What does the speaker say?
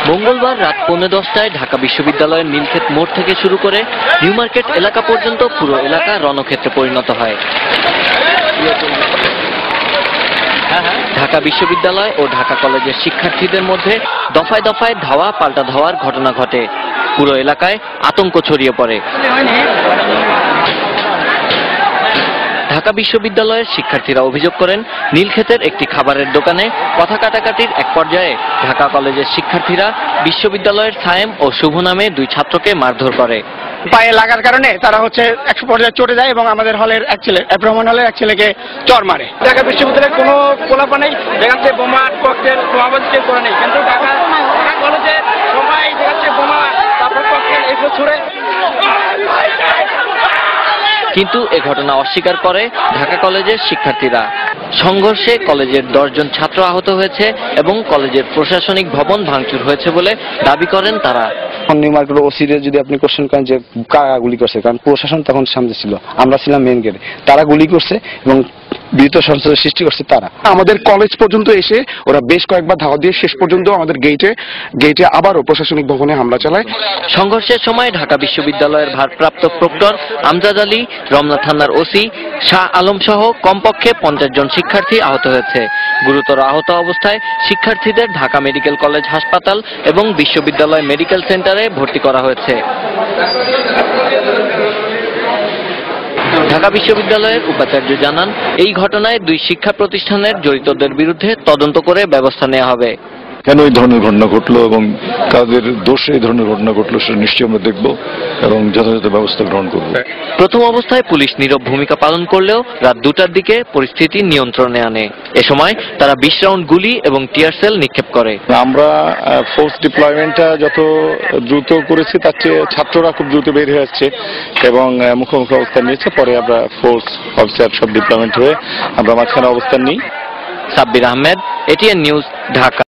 মঙ্গলবার রাত 10:15টায় ঢাকা বিশ্ববিদ্যালয়ের নীলক্ষেত মোড় থেকে শুরু করে নিউ মার্কেট এলাকা পর্যন্ত পুরো এলাকা রণক্ষেত্রে পরিণত হয়। ঢাকা বিশ্ববিদ্যালয় ও ঢাকা কলেজের শিক্ষার্থীদের মধ্যে দফায় দফায় ধাওয়া পাল্টা ধাওয়ার ঘটনা ঘটে। পুরো এলাকায় আতঙ্ক ছড়িয়ে পড়ে। ঢাকা বিশ্ববিদ্যালয়ের শিক্ষার্থীরা অভিযোগ করেন, নীলক্ষেতের একটি খাবারের দোকানে কথা কাটাকাটির এক পর্যায়ে ঢাকা কলেজের শিক্ষার্থীরা বিশ্ববিদ্যালয়ের সায়েম ও শুভ নামে দুই ছাত্রকে মারধর করে। পায়ে লাগার কারণে তারা এক পর্যায়ে চটে যায় এবং আমাদের হলের এক ছেলে, রহমান হলের এক ছেলেকে চর মারে। ঢাকা বিশ্ববিদ্যালয়ের কোনো কোলাপা নেই, দেখাচ্ছে বোমা ককটেল বোমাবাজি কেউ করে নেই, কিন্তু ঢাকা কলেজে সবাই দেখাচ্ছে বোমা তারপর ককটেল এগুলো ছুড়ে। কিন্তু এ ঘটনা অস্বীকার করে ঢাকা কলেজের শিক্ষার্থীরা। সংঘর্ষে কলেজের 10 জন ছাত্র আহত হয়েছে এবং কলেজের প্রশাসনিক ভবন ভাঙচুর হয়েছে বলে দাবি করেন তারা। নিউ মার্কেট ওসিরে যদি আপনি কোশ্চেন করেন যে কারা গুলি করছে, কারণ প্রশাসন তখন সামনে ছিল, আমরা ছিলাম মেন গেটে, তারা গুলি করছে এবং বিরত সঞ্চারের সৃষ্টি করছে তারা। আমাদের কলেজ পর্যন্ত এসে ওরা বেশ কয়েকবার ধাওয়া দিয়ে শেষ পর্যন্ত আমাদের গেটে আবারও প্রশাসনিক ভবনে হামলা চালায়। সংঘর্ষের সময় ঢাকা বিশ্ববিদ্যালয়ের ভারপ্রাপ্ত প্রক্টর আমজাদ আলী, রমনা থানার ওসি শাহ আলম সহ কমপক্ষে 50 জন শিক্ষার্থী আহত হয়েছে। গুরুতর আহত অবস্থায় শিক্ষার্থীদের ঢাকা মেডিকেল কলেজ হাসপাতাল এবং বিশ্ববিদ্যালয় মেডিকেল সেন্টারে ভর্তি করা হয়েছে। ঢাকা বিশ্ববিদ্যালয়ের উপাচার্য জানান, এই ঘটনায় 2 শিক্ষা প্রতিষ্ঠানের জড়িতদের বিরুদ্ধে তদন্ত করে ব্যবস্থা নেওয়া হবে। কেন এই ধরনের ঘটনা ঘটলো এবং তাদের দোষে এই ধরনের ঘটনা ঘটলো সেটা নিশ্চয়ই আমরা দেখব এবং যথাযথ ব্যবস্থা গ্রহণ করব। প্রথম অবস্থায় পুলিশ নীরব ভূমিকা পালন করলেও রাত 2টার দিকে পরিস্থিতি নিয়ন্ত্রণে আনে। এ সময় তারা 20 রাউন্ড গুলি এবং টিয়ার সেল নিক্ষেপ করে। আমরা ফোর্স ডিপ্লয়মেন্টটা যত দ্রুত করেছি তার চেয়ে ছাত্ররা খুব দ্রুত বের হয়ে আসছে এবং মুখোমুখি অবস্থান নিয়েছে। পরে আমরা ফোর্স অফিসার সব ডিপ্লয়মেন্ট হয়ে আমরা মাঝখানে অবস্থান নিই। Sabbir Ahmed, ATN news, Dhaka.